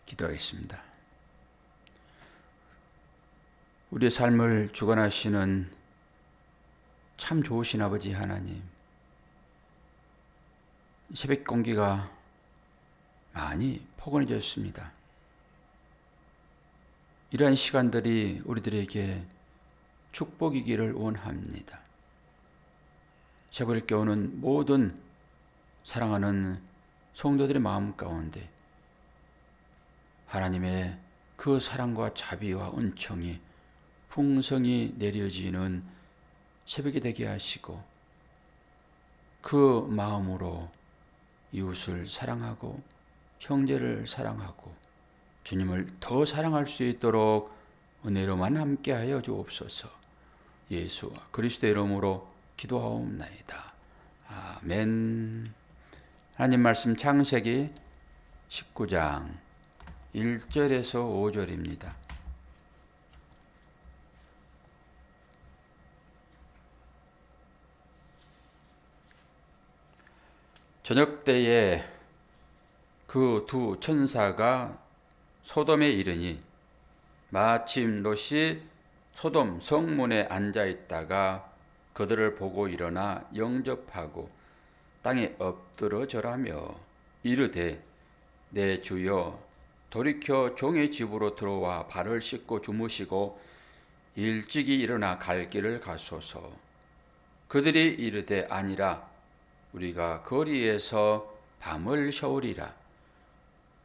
기도하겠습니다. 우리의 삶을 주관하시는 참 좋으신 아버지 하나님, 새벽 공기가 많이 포근해졌습니다. 이러한 시간들이 우리들에게 축복이기를 원합니다. 새벽을 깨우는 모든 사랑하는 성도들의 마음 가운데 하나님의 그 사랑과 자비와 은총이 풍성히 내려지는 새벽이 되게 하시고, 그 마음으로 이웃을 사랑하고 형제를 사랑하고 주님을 더 사랑할 수 있도록 은혜로만 함께하여 주옵소서. 예수 그리스도의 이름으로 기도하옵나이다. 아멘. 하나님 말씀 창세기 19장 1절에서 5절입니다. 저녁 때에 그 두 천사가 소돔에 이르니 마침 롯이 소돔 성문에 앉아 있다가 그들을 보고 일어나 영접하고 땅에 엎드러 절하며 이르되, 내 주여, 돌이켜 종의 집으로 들어와 발을 씻고 주무시고 일찍이 일어나 갈 길을 가소서. 그들이 이르되, 아니라 우리가 거리에서 밤을 새우리라.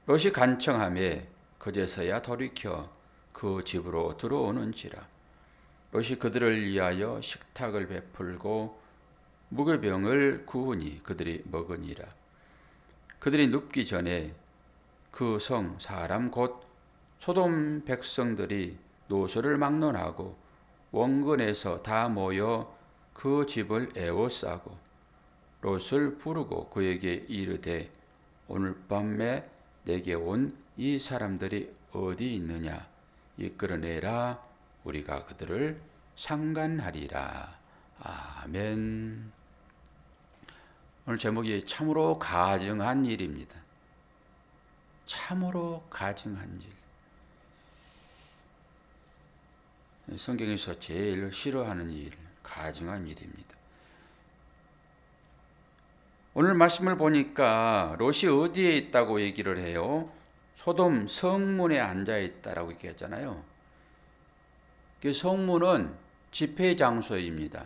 롯이 간청하매 그제서야 돌이켜 그 집으로 들어오는지라. 롯이 그들을 위하여 식탁을 베풀고 무교병을 구우니 그들이 먹으니라. 그들이 눕기 전에 그 성 사람 곧 소돔 백성들이 노소를 막론하고 원근에서 다 모여 그 집을 에워싸고 롯을 부르고 그에게 이르되, 오늘 밤에 내게 온 이 사람들이 어디 있느냐? 이끌어내라. 우리가 그들을 상간하리라. 아멘. 오늘 제목이 참으로 가증한 일입니다. 참으로 가증한 일. 성경에서 제일 싫어하는 일, 가증한 일입니다. 오늘 말씀을 보니까 롯이 어디에 있다고 얘기를 해요? 소돔 성문에 앉아 있다라고 얘기했잖아요. 그 성문은 집회 장소입니다.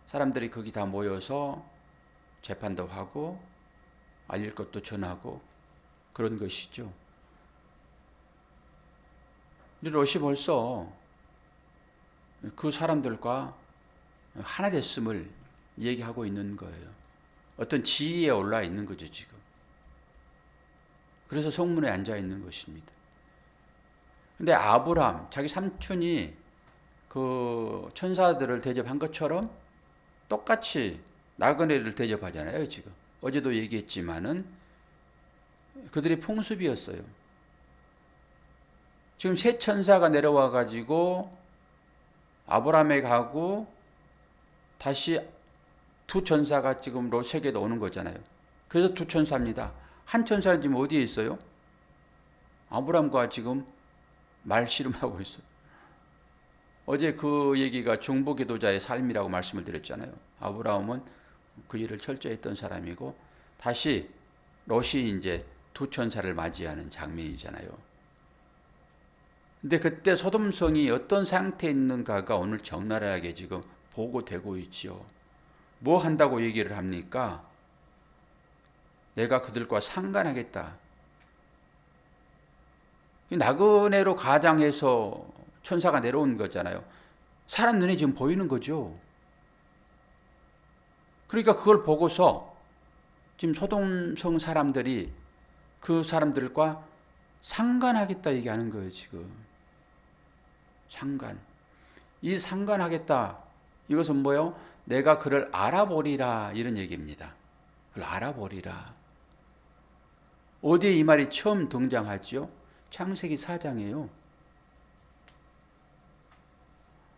사람들이 거기 다 모여서 재판도 하고 알릴 것도 전하고 그런 것이죠. 롯이 벌써 그 사람들과 하나 됐음을 얘기하고 있는 거예요. 어떤 지위에 올라 있는 거죠, 지금. 그래서 성문에 앉아 있는 것입니다. 근데 아브람, 자기 삼촌이 그 천사들을 대접한 것처럼 똑같이 나그네를 대접하잖아요, 지금. 어제도 얘기했지만은 그들이 풍습이었어요. 지금 세 천사가 내려와 가지고 아브람에 가고 다시 두 천사가 지금 롯에게도 오는 거잖아요. 그래서 두 천사입니다. 한 천사는 지금 어디에 있어요? 아브람과 지금 말씨름하고 있어요. 어제 그 얘기가 중보기도자의 삶이라고 말씀을 드렸잖아요. 아브라함은 그 일을 철저히 했던 사람이고 다시 롯이 이제 두 천사를 맞이하는 장면이잖아요. 근데 그때 소돔성이 어떤 상태에 있는가가 오늘 적나라하게 지금 보고되고 있지요. 뭐 한다고 얘기를 합니까? 내가 그들과 상관하겠다. 나그네로 가장해서 천사가 내려온 거잖아요. 사람 눈에 지금 보이는 거죠. 그러니까 그걸 보고서 지금 소돔성 사람들이 그 사람들과 상관하겠다 얘기하는 거예요, 지금. 상관. 이 상관하겠다. 이것은 뭐예요? 내가 그를 알아보리라. 이런 얘기입니다. 그걸 알아보리라. 어디에 이 말이 처음 등장하죠? 창세기 4장이에요.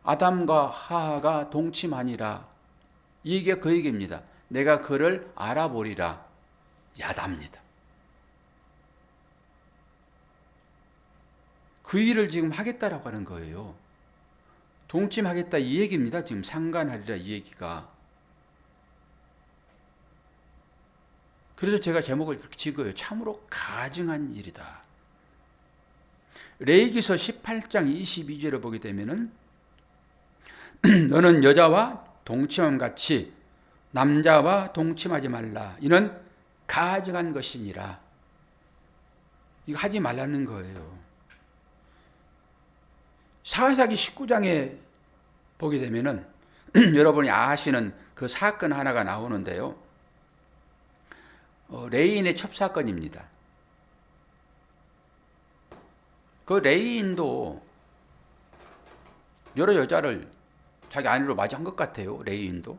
아담과 하하가 동침하니라. 이게 그 얘기입니다. 내가 그를 알아보리라. 야답니다. 그 일을 지금 하겠다라고 하는 거예요. 동침하겠다 이 얘기입니다. 지금 상관하리라 이 얘기가. 그래서 제가 제목을 그렇게 지은 거예요. 참으로 가증한 일이다. 레위기서 18장 22절을 보게 되면은 너는 여자와 동침함 같이 남자와 동침하지 말라. 이는 가증한 것이니라. 이거 하지 말라는 거예요. 사사기 19장에 보게 되면은 여러분이 아시는 그 사건 하나가 나오는데요. 레이인의 첩사건입니다. 그 레이인도 여러 여자를 자기 아내로 맞이한 것 같아요. 레이인도.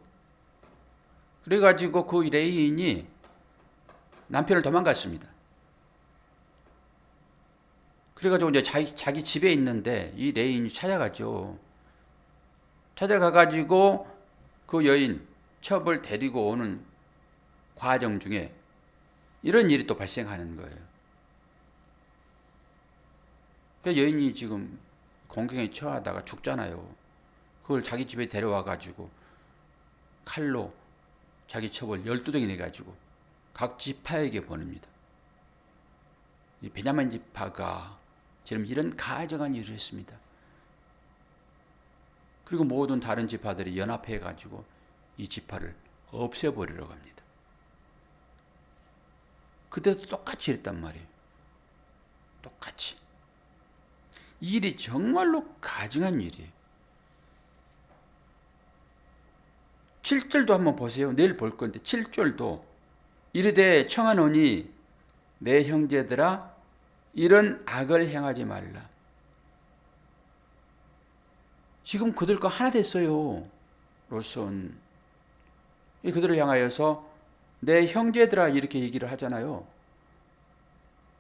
그래가지고 그 레이인이 남편을 도망갔습니다. 그래가지고 이제 자기 집에 있는데 이 레이인이 찾아가죠. 찾아가가지고 그 여인 첩을 데리고 오는 과정 중에 이런 일이 또 발생하는 거예요. 그 여인이 지금 공경에 처하다가 죽잖아요. 그걸 자기 집에 데려와가지고 칼로 자기 첩을 12덩이 내가지고 각 지파에게 보냅니다. 이 베냐민 지파가 지금 이런 가증한 일을 했습니다. 그리고 모든 다른 지파들이 연합해가지고 이 지파를 없애버리려고 합니다. 그때도 똑같이 했단 말이에요. 똑같이. 이 일이 정말로 가증한 일이에요. 7절도 한번 보세요. 내일 볼 건데 7절도 이르되 청하노니 내 형제들아 이런 악을 행하지 말라. 지금 그들 거 하나 됐어요. 롯은 그들을 향하여서 내 형제들아 이렇게 얘기를 하잖아요.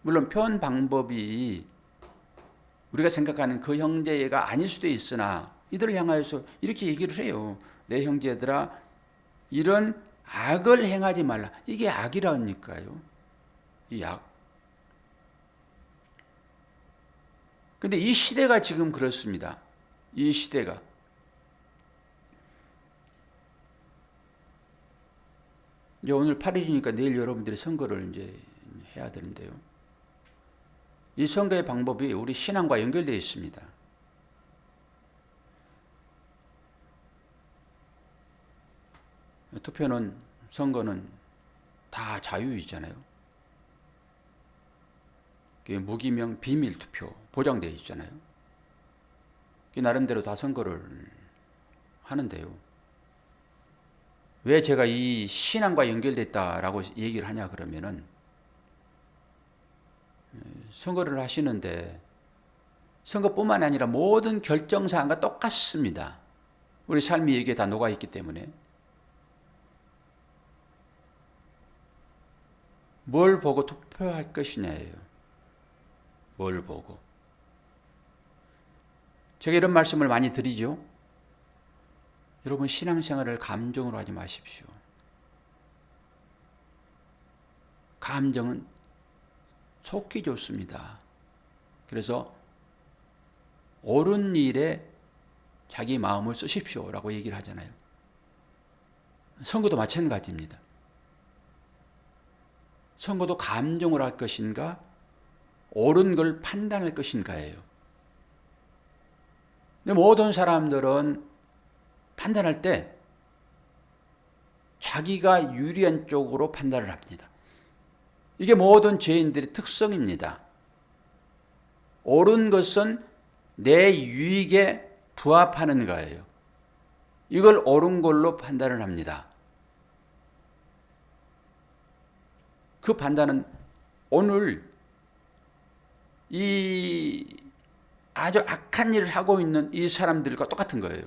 물론 표현 방법이 우리가 생각하는 그 형제가 아닐 수도 있으나 이들을 향하여서 이렇게 얘기를 해요. 내 형제들아 이런 악을 행하지 말라. 이게 악이라니까요. 이 악. 근데 이 시대가 지금 그렇습니다. 이 시대가. 이제 오늘 8일이니까 내일 여러분들이 선거를 이제 해야 되는데요. 이 선거의 방법이 우리 신앙과 연결되어 있습니다. 투표는, 선거는 다 자유이잖아요. 무기명 비밀 투표 보장되어 있잖아요. 나름대로 다 선거를 하는데요. 왜 제가 이 신앙과 연결됐다라고 얘기를 하냐 그러면은 선거를 하시는데 선거뿐만 아니라 모든 결정사항과 똑같습니다. 우리 삶이 여기에 다 녹아있기 때문에. 뭘 보고 투표할 것이냐예요. 뭘 보고. 제가 이런 말씀을 많이 드리죠. 여러분 신앙생활을 감정으로 하지 마십시오. 감정은 속기 좋습니다. 그래서 옳은 일에 자기 마음을 쓰십시오라고 얘기를 하잖아요. 선거도 마찬가지입니다. 선거도 감정으로 할 것인가 옳은 걸 판단할 것인가예요. 근데 모든 사람들은 판단할 때 자기가 유리한 쪽으로 판단을 합니다. 이게 모든 죄인들의 특성입니다. 옳은 것은 내 유익에 부합하는 거예요. 이걸 옳은 걸로 판단을 합니다. 그 판단은 오늘 이 아주 악한 일을 하고 있는 이 사람들과 똑같은 거예요.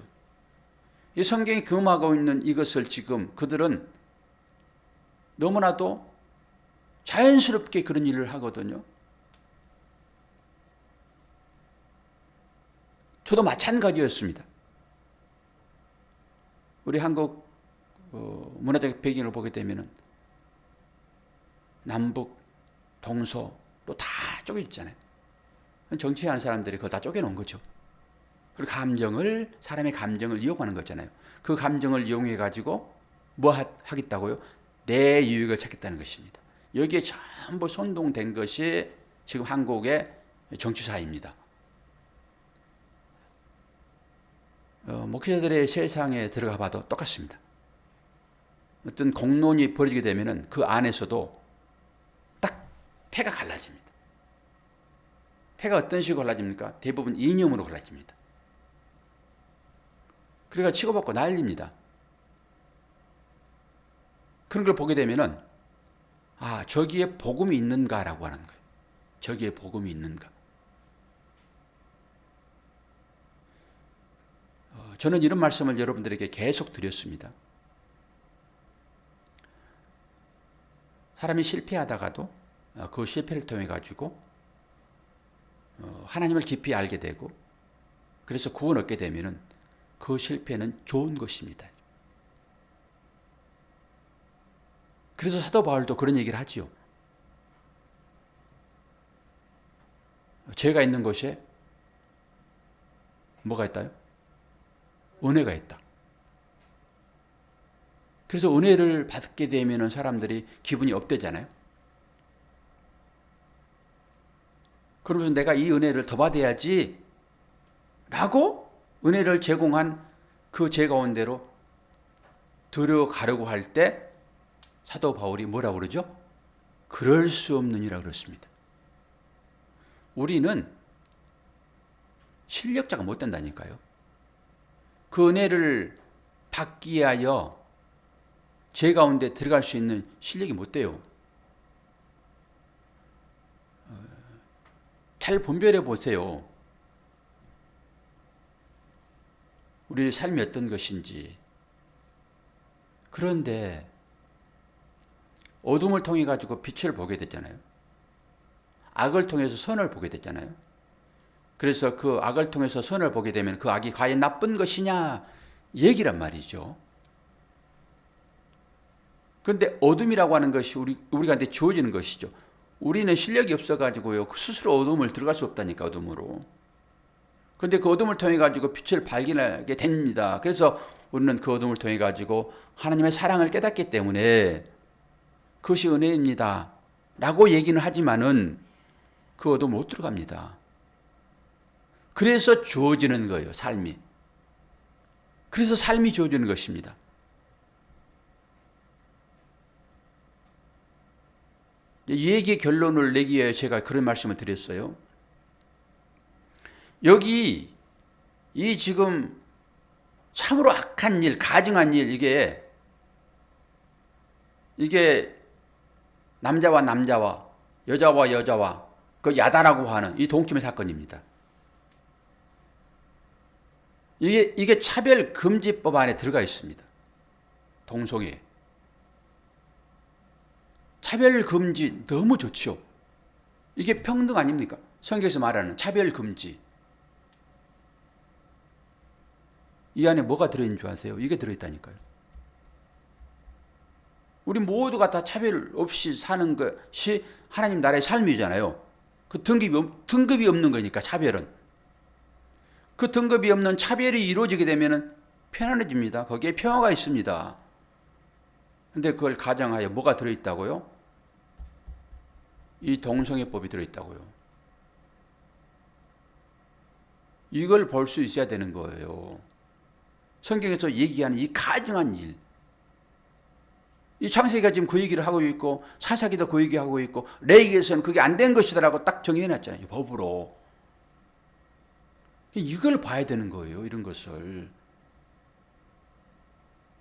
이 성경이 금하고 있는 이것을 지금 그들은 너무나도 자연스럽게 그런 일을 하거든요. 저도 마찬가지였습니다. 우리 한국 문화적 배경을 보게 되면 남북, 동서 또 다 쪼개 있잖아요. 정치하는 사람들이 그걸 다 쪼개놓은 거죠. 그리고 사람의 감정을 이용하는 거잖아요. 그 감정을 이용해 가지고 뭐 하겠다고요? 내 유익을 찾겠다는 것입니다. 여기에 전부 선동된 것이 지금 한국의 정치사입니다. 목회자들의 세상에 들어가 봐도 똑같습니다. 어떤 공론이 벌어지게 되면은 그 안에서도 딱 패가 갈라집니다. 패가 어떤 식으로 갈라집니까? 대부분 이념으로 갈라집니다. 그러니까 치고받고 난립니다. 그런 걸 보게 되면은 저기에 복음이 있는가라고 하는 거예요. 저기에 복음이 있는가. 저는 이런 말씀을 여러분들에게 계속 드렸습니다. 사람이 실패하다가도 그 실패를 통해 가지고 하나님을 깊이 알게 되고 그래서 구원 얻게 되면은 그 실패는 좋은 것입니다. 그래서 사도 바울도 그런 얘기를 하지요. 죄가 있는 곳에 뭐가 있다요? 은혜가 있다. 그래서 은혜를 받게 되면 사람들이 기분이 업되잖아요. 그러면서 내가 이 은혜를 더 받아야지 라고 은혜를 제공한 그 죄 가운데로 들어가려고 할 때 사도 바울이 뭐라고 그러죠? 그럴 수 없느니라 그렇습니다. 우리는 실력자가 못 된다니까요. 그 은혜를 받기 위하여 죄 가운데 들어갈 수 있는 실력이 못 돼요. 잘 분별해 보세요. 우리 삶이 어떤 것인지. 그런데 어둠을 통해 가지고 빛을 보게 됐잖아요. 악을 통해서 선을 보게 됐잖아요. 그래서 그 악을 통해서 선을 보게 되면 그 악이 과연 나쁜 것이냐 얘기란 말이죠. 그런데 어둠이라고 하는 것이 우리한테 주어지는 것이죠. 우리는 실력이 없어가지고요. 스스로 어둠을 들어갈 수 없다니까, 어둠으로. 그런데 그 어둠을 통해 가지고 빛을 발견하게 됩니다. 그래서 우리는 그 어둠을 통해 가지고 하나님의 사랑을 깨닫기 때문에 그것이 은혜입니다. 라고 얘기는 하지만은 그 어둠 못 들어갑니다. 그래서 주어지는 거예요, 삶이. 그래서 삶이 주어지는 것입니다. 이 얘기의 결론을 내기 위해 제가 그런 말씀을 드렸어요. 여기 이 지금 참으로 악한 일, 가증한 일, 이게 남자와 남자와 여자와 여자와 그 야다라고 하는 이 동침의 사건입니다. 이게 차별금지법 안에 들어가 있습니다. 동성애. 차별금지 너무 좋죠. 이게 평등 아닙니까? 성경에서 말하는 차별금지. 이 안에 뭐가 들어있는 줄 아세요? 이게 들어있다니까요. 우리 모두가 다 차별 없이 사는 것이 하나님 나라의 삶이잖아요. 그 등급이 없는 거니까, 차별은. 그 등급이 없는 차별이 이루어지게 되면 편안해집니다. 거기에 평화가 있습니다. 근데 그걸 가정하여 뭐가 들어있다고요? 이 동성애법이 들어있다고요. 이걸 볼 수 있어야 되는 거예요. 성경에서 얘기하는 이 가증한 일. 이 창세기가 지금 그 얘기를 하고 있고, 사사기도 그 얘기하고 있고, 레위기에서는 그게 안 된 것이다라고 딱 정해놨잖아요. 법으로. 이걸 봐야 되는 거예요. 이런 것을.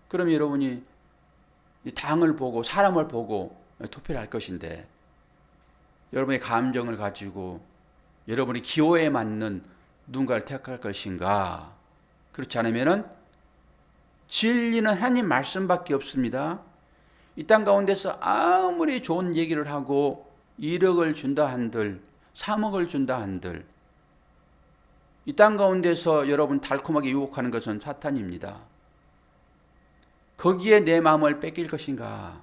그럼 여러분이 당을 보고 사람을 보고 투표를 할 것인데, 여러분의 감정을 가지고 여러분의 기호에 맞는 누군가를 택할 것인가? 그렇지 않으면은 진리는 하나님 말씀밖에 없습니다. 이 땅 가운데서 아무리 좋은 얘기를 하고 1억을 준다 한들, 3억을 준다 한들, 이 땅 가운데서 여러분 달콤하게 유혹하는 것은 사탄입니다. 거기에 내 마음을 뺏길 것인가?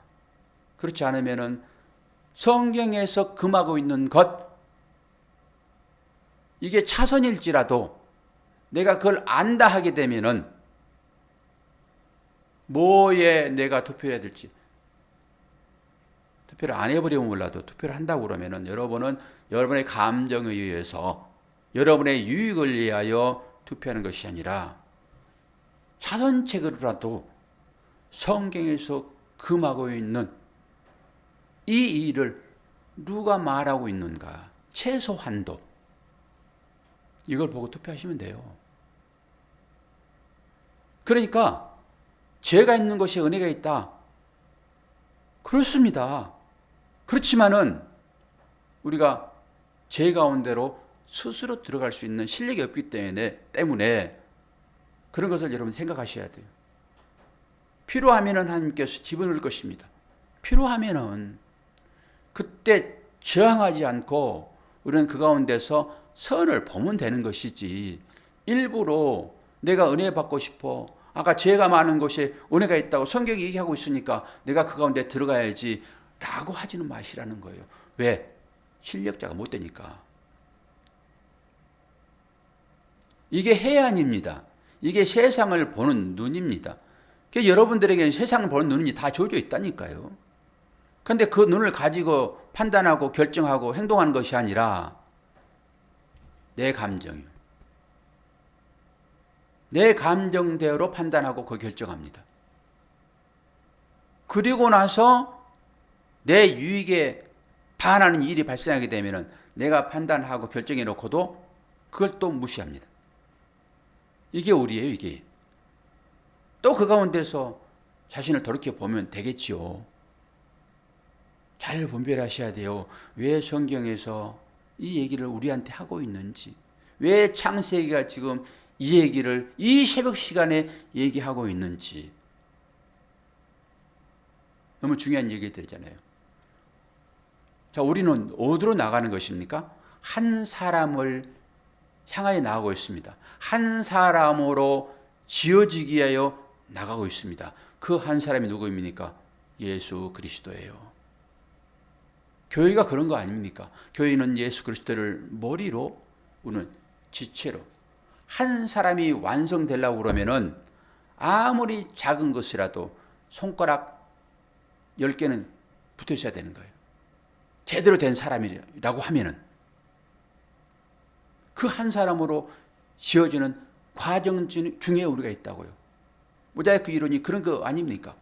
그렇지 않으면은 성경에서 금하고 있는 것, 이게 차선일지라도 내가 그걸 안다 하게 되면은 뭐에 내가 투표를 해야 될지, 투표를 안 해버리면 몰라도 투표를 한다고 그러면은 여러분은 여러분의 감정에 의해서 여러분의 유익을 위하여 투표하는 것이 아니라 차선책으로라도 성경에서 금하고 있는 이 일을 누가 말하고 있는가, 최소한도 이걸 보고 투표하시면 돼요. 그러니까 죄가 있는 것이 은혜가 있다, 그렇습니다. 그렇지만은 우리가 죄 가운데로 스스로 들어갈 수 있는 실력이 없기 때문에 그런 것을 여러분 생각하셔야 돼요. 필요하면은 하나님께서 집어넣을 것입니다. 필요하면은 그때 저항하지 않고 우리는 그 가운데서 선을 보면 되는 것이지, 일부러 내가 은혜 받고 싶어, 아까 죄가 많은 곳에 은혜가 있다고 성경이 얘기하고 있으니까 내가 그 가운데 들어가야지 라고 하지는 마시라는 거예요. 왜? 실력자가 못 되니까. 이게 해안입니다. 이게 세상을 보는 눈입니다. 그러니까 여러분들에게는 세상을 보는 눈이 다 주어져 있다니까요. 그런데 그 눈을 가지고 판단하고 결정하고 행동하는 것이 아니라 내 감정이요. 내 감정대로 판단하고 그 결정합니다. 그리고 나서 내 유익에 반하는 일이 발생하게 되면 내가 판단하고 결정해 놓고도 그걸 또 무시합니다. 이게 우리예요, 이게. 또 그 가운데서 자신을 돌이켜 보면 되겠지요. 잘 분별하셔야 돼요. 왜 성경에서 이 얘기를 우리한테 하고 있는지, 왜 창세기가 지금 이 얘기를 이 새벽 시간에 얘기하고 있는지. 너무 중요한 얘기들이잖아요. 자, 우리는 어디로 나가는 것입니까? 한 사람을 향하여 나가고 있습니다. 한 사람으로 지어지기 위하여 나가고 있습니다. 그 한 사람이 누구입니까? 예수 그리스도예요. 교회가 그런 거 아닙니까? 교회는 예수 그리스도를 머리로, 우리는 지체로. 한 사람이 완성되려고 그러면은 아무리 작은 것이라도 손가락 10개는 붙어 있어야 되는 거예요. 제대로 된 사람이라고 하면은 그 한 사람으로 지어지는 과정 중에 우리가 있다고요. 모자이크 이론이 그런 거 아닙니까?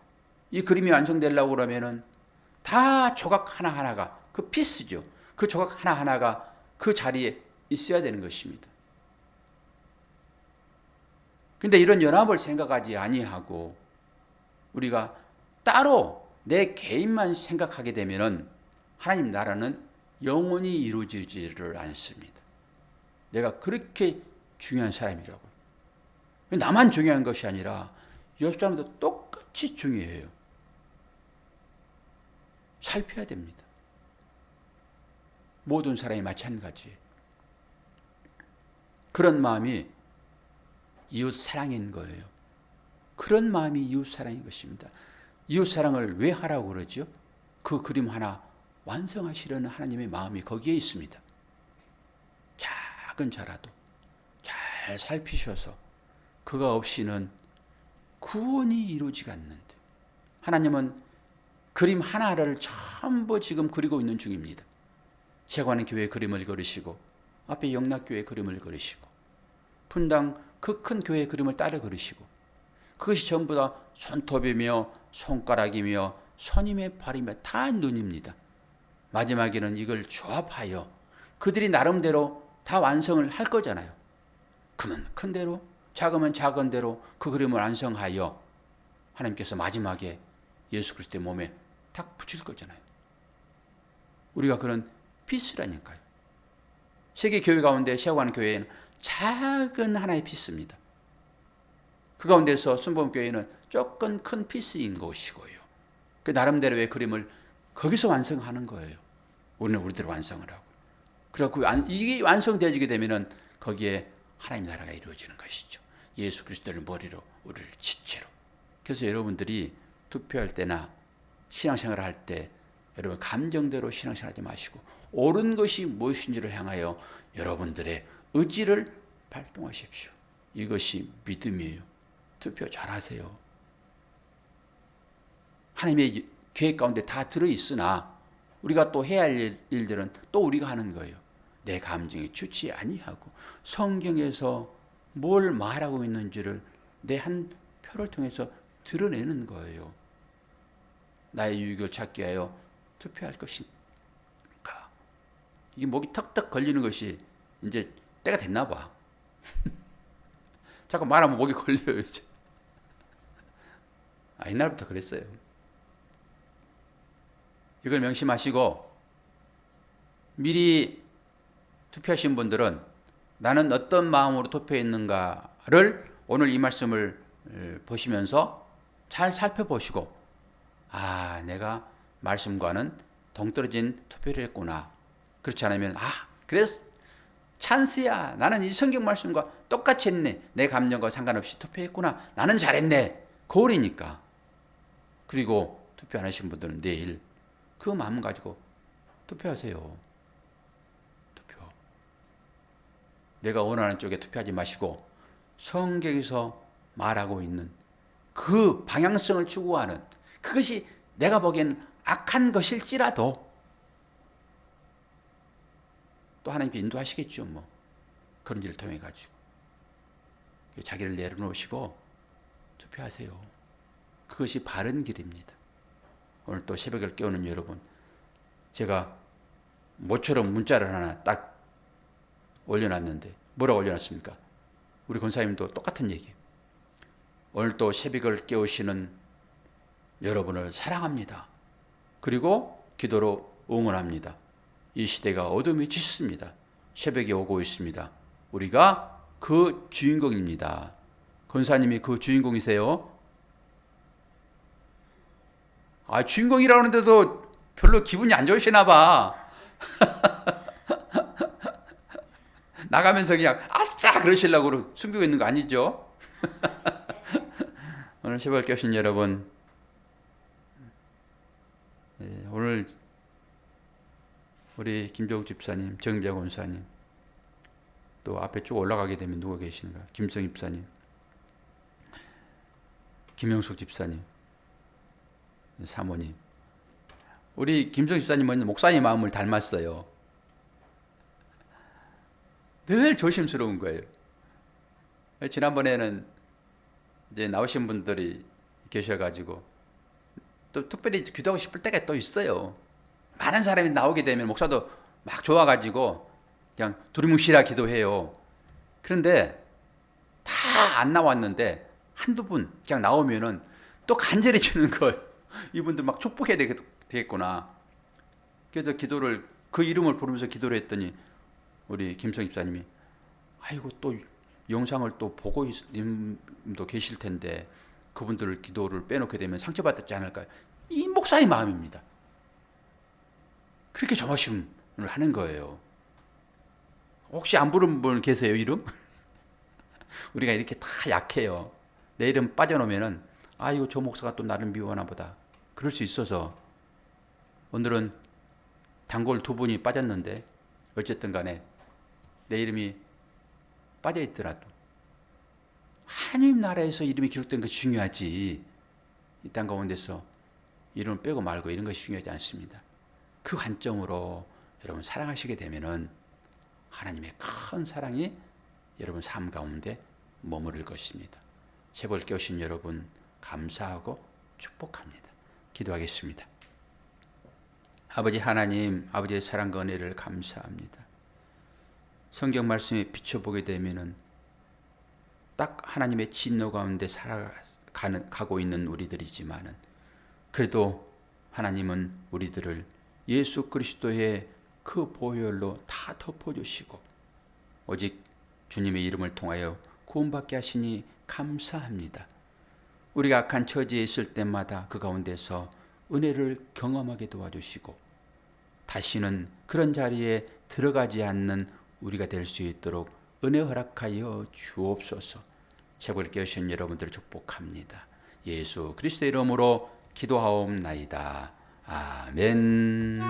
이 그림이 완성되려고 그러면은 다 조각 하나하나가, 그 피스죠. 그 조각 하나하나가 그 자리에 있어야 되는 것입니다. 근데 이런 연합을 생각하지 아니하고 우리가 따로 내 개인만 생각하게 되면은 하나님 나라는 영원히 이루어지지를 않습니다. 내가 그렇게 중요한 사람이라고요. 나만 중요한 것이 아니라 옆 사람도 똑같이 중요해요. 살펴야 됩니다. 모든 사람이 마찬가지예요. 그런 마음이 이웃 사랑인 거예요. 그런 마음이 이웃 사랑인 것입니다. 이웃 사랑을 왜 하라고 그러죠? 그 그림 하나 완성하시려는 하나님의 마음이 거기에 있습니다. 작은 자라도 잘 살피셔서 그가 없이는 구원이 이루어지지 않는데, 하나님은 그림 하나를 전부 지금 그리고 있는 중입니다. 세관의 교회 그림을 그리시고 앞에 영락교회 그림을 그리시고 분당 그 큰 교회 그림을 따라 그리시고, 그것이 전부 다 손톱이며 손가락이며 손님의 발이며 다 눈입니다. 마지막에는 이걸 조합하여 그들이 나름대로 다 완성을 할 거잖아요. 크면 큰 대로, 작으면 작은 대로 그 그림을 완성하여 하나님께서 마지막에 예수 그리스도의 몸에 딱 붙일 거잖아요. 우리가 그런 피스라니까요. 세계 교회 가운데 세워가는 교회에는 작은 하나의 피스입니다. 그 가운데서 순복음교회는 조금 큰 피스인 것이고요. 그 나름대로의 그림을 거기서 완성하는 거예요. 우리는 우리대로 완성을 하고. 그래서 이게 완성되어지게 되면은 거기에 하나님 나라가 이루어지는 것이죠. 예수 그리스도를 머리로, 우리를 지체로. 그래서 여러분들이 투표할 때나 신앙생활을 할 때 여러분 감정대로 신앙생활하지 마시고 옳은 것이 무엇인지를 향하여 여러분들의 의지를 발동하십시오. 이것이 믿음이에요. 투표 잘하세요. 하나님의 계획 가운데 다 들어있으나 우리가 또 해야 할 일들은 또 우리가 하는 거예요. 내 감정에 주치 아니하고 성경에서 뭘 말하고 있는지를 내 한 표를 통해서 드러내는 거예요. 나의 유익을 찾기 위하여 투표할 것인가. 이게 목이 턱턱 걸리는 것이 이제 때가 됐나 봐. 자꾸 말하면 목이 걸려요. 이제. 옛날부터 그랬어요. 이걸 명심하시고 미리 투표하신 분들은 나는 어떤 마음으로 투표했는가를 오늘 이 말씀을 보시면서 잘 살펴보시고 내가 말씀과는 동떨어진 투표를 했구나. 그렇지 않으면 그래서 찬스야. 나는 이 성경 말씀과 똑같이 했네. 내 감정과 상관없이 투표했구나. 나는 잘했네. 거울이니까. 그리고 투표 안 하신 분들은 내일 그 마음 가지고 투표하세요. 투표. 내가 원하는 쪽에 투표하지 마시고 성경에서 말하고 있는 그 방향성을 추구하는 그것이 내가 보기엔 악한 것일지라도 또 하나님께 인도하시겠죠. 그런 일을 통해 가지고 자기를 내려놓으시고 투표하세요. 그것이 바른 길입니다. 오늘 또 새벽을 깨우는 여러분, 제가 모처럼 문자를 하나 딱 올려놨는데 뭐라고 올려놨습니까? 우리 권사님도 똑같은 얘기예요. 오늘 또 새벽을 깨우시는 여러분을 사랑합니다. 그리고 기도로 응원합니다. 이 시대가 어둠이 짙습니다. 새벽이 오고 있습니다. 우리가 그 주인공입니다. 권사님이 그 주인공이세요? 주인공이라고 하는데도 별로 기분이 안 좋으시나 봐. 나가면서 그냥 아싸 그러시려고 숨기고 있는 거 아니죠? 오늘 새벽 깨우신 여러분, 오늘 우리 김종욱 집사님, 정비아 권사님, 또 앞에 쭉 올라가게 되면 누가 계시는가? 김성 집사님, 김영숙 집사님, 사모님. 우리 김성 집사님은 목사님 마음을 닮았어요. 늘 조심스러운 거예요. 지난번에는 이제 나오신 분들이 계셔가지고 또 특별히 기도하고 싶을 때가 또 있어요. 많은 사람이 나오게 되면 목사도 막 좋아가지고 그냥 두리뭉실하게 기도해요. 그런데 다 안 나왔는데 한두 분 그냥 나오면은 또 간절해지는 거예요. 이분들 막 축복해야 되겠구나. 그래서 기도를 그 이름을 부르면서 기도를 했더니 우리 김성 집사님이 또 영상을 또 보고 님도 계실 텐데 그분들을 기도를 빼놓게 되면 상처받지 않을까. 이 목사의 마음입니다. 그렇게 조마심을 하는 거예요. 혹시 안 부른 분 계세요, 이름? 우리가 이렇게 다 약해요. 내 이름 빠져놓으면은 이거 저 목사가 또 나를 미워하나 보다. 그럴 수 있어서 오늘은 단골 두 분이 빠졌는데 어쨌든 간에 내 이름이 빠져 있더라도 하나님 나라에서 이름이 기록된 것이 중요하지. 이 땅 가운데서 이름을 빼고 말고 이런 것이 중요하지 않습니다. 그 관점으로 여러분 사랑하시게 되면은 하나님의 큰 사랑이 여러분 삶 가운데 머무를 것입니다. 새벽을 깨우신 여러분 감사하고 축복합니다. 기도하겠습니다. 아버지 하나님, 아버지의 사랑과 은혜를 감사합니다. 성경 말씀에 비춰보게 되면은 딱 하나님의 진노 가운데 살아가고 있는 우리들이지만은 그래도 하나님은 우리들을 예수 그리스도의 그 보혈로 다 덮어주시고 오직 주님의 이름을 통하여 구원받게 하시니 감사합니다. 우리가 악한 처지에 있을 때마다 그 가운데서 은혜를 경험하게 도와주시고 다시는 그런 자리에 들어가지 않는 우리가 될 수 있도록 은혜 허락하여 주옵소서. 새벽을 깨우신 여러분들을 축복합니다. 예수 그리스도의 이름으로 기도하옵나이다. 아멘.